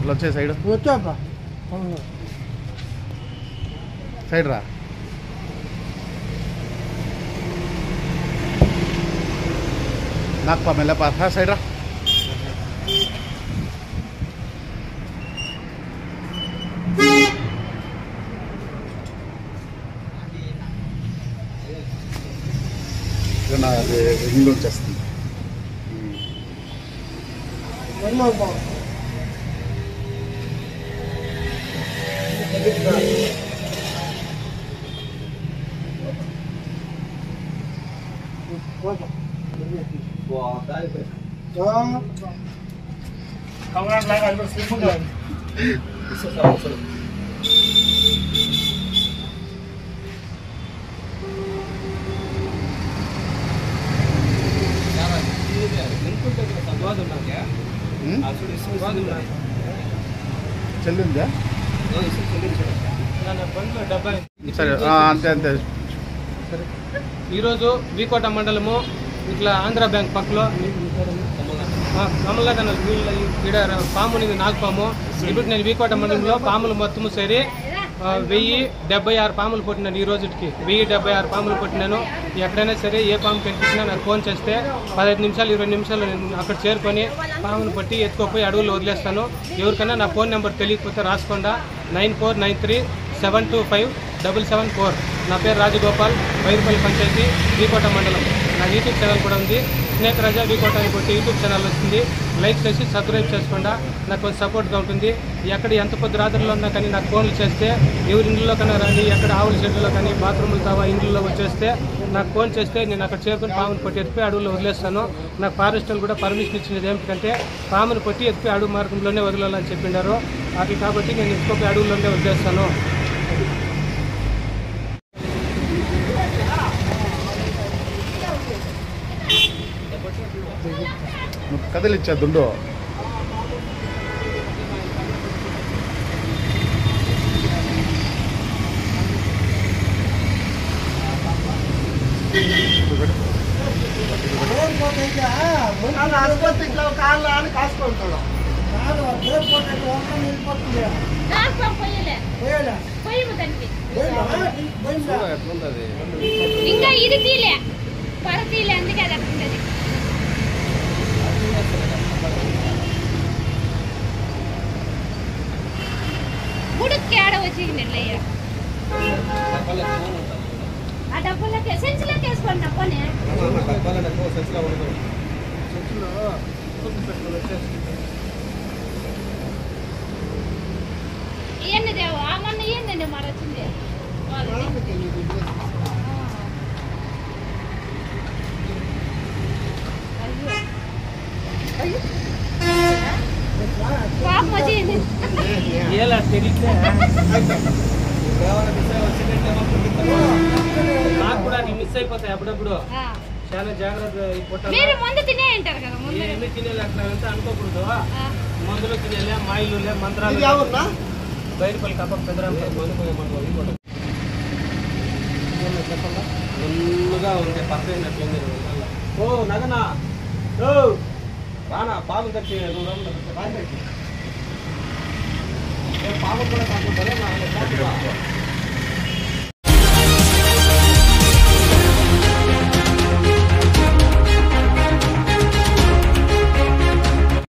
వచ్చే side వచ్చాపా side రా నాకు మెల్ల పా సైడ్ రా నాది ఇంట్లో వచ్చేస్తుంది చెల్లిందా సరే అంతే అంతే ఈరోజు వీకోట మండలము ఇట్లా ఆంధ్ర బ్యాంక్ పక్కలో కమలాదన ఇక్కడ పాము ఉంది నాగపాము. ఇప్పుడు నేను వీకోట మండలంలో పాములు మొత్తము సరి 1076 పాములు కొట్టినాను. ఈ రోజుకి 1076 పాములు కొట్టినాను. ఎక్కడైనా సరే ఏ పాము కనిపించినా నాకు ఫోన్ చేస్తే 15 నిమిషాలు 20 నిమిషాలు నేను అక్కడ చేరుకొని పామును పట్టి ఎత్తుకోపోయి అడవుల్లో వదిలేస్తాను. ఎవరికైనా నా ఫోన్ నెంబర్ తెలియకపోతే రాసుకోండా 9493725774. నా పేరు రాజగోపాల్, బైరుపల్లి పంచాయతీ, వీకోట మండలం. నా యూట్యూబ్ ఛానల్ కూడా ఉంది, స్నేక్ రాజా వీకోట అని కొట్టి యూట్యూబ్ ఛానల్ వస్తుంది. లైక్ చేసి సబ్స్క్రైబ్ చేసుకోండా, నాకు కొంచెం సపోర్ట్గా ఉంటుంది. ఎక్కడ ఎంత కొద్ది రాత్రుల్లో ఉన్నా కానీ నాకు ఫోన్లు చేస్తే ఎవరి ఇంట్లో కన్నా రండి, ఎక్కడ ఆవుల షెడ్లో కానీ బాత్రూములు తావా ఇంట్లో వచ్చేస్తే నాకు ఫోన్ చేస్తే నేను అక్కడ చేరుకొని పామును కొట్టి ఎత్తిపోయి అడవుల్లో వదిలేస్తాను. నాకు ఫారెస్ట్ కూడా పర్మిషన్ ఇచ్చినది ఏమిటంటే పామును కొట్టి ఎత్తిపోయి అడవి మార్గంలోనే వదలాలని చెప్పిండారు. అది కాబట్టి నేను ఎత్తుకోపోయి అడవుల్లోనే వదిలేస్తాను. కదిలిచ్చేద్దుండు ఇంకా ఇది తీలే పరతీలే అందుకే అది అట్లుంటది. ఉడుక్కి ఆడ వచ్చింది ఆ డబ్బులకి సెంచులోకి వేసుకోండి డబ్బనే ఇవన్నీ దేవా మొన్న ఏందండి మరి వచ్చింది పాపం వచ్చింది నాకు కూడా మిస్ అయిపోతాయి అప్పుడప్పుడు. చాలా జాగ్రత్త. మీరు ముందు తినే అంటారు కదా, ఏమి తినేది అట్లా అనుకోకూడదు. మందులు తినేలే, మాయిలు మంత్రాలు. బయటపల్లి కప్ప పెద్దగా ఉంది పర్ఫెక్ట్. ఓ నగనా రానా పాము కట్టి పాము కూడా కాకుండా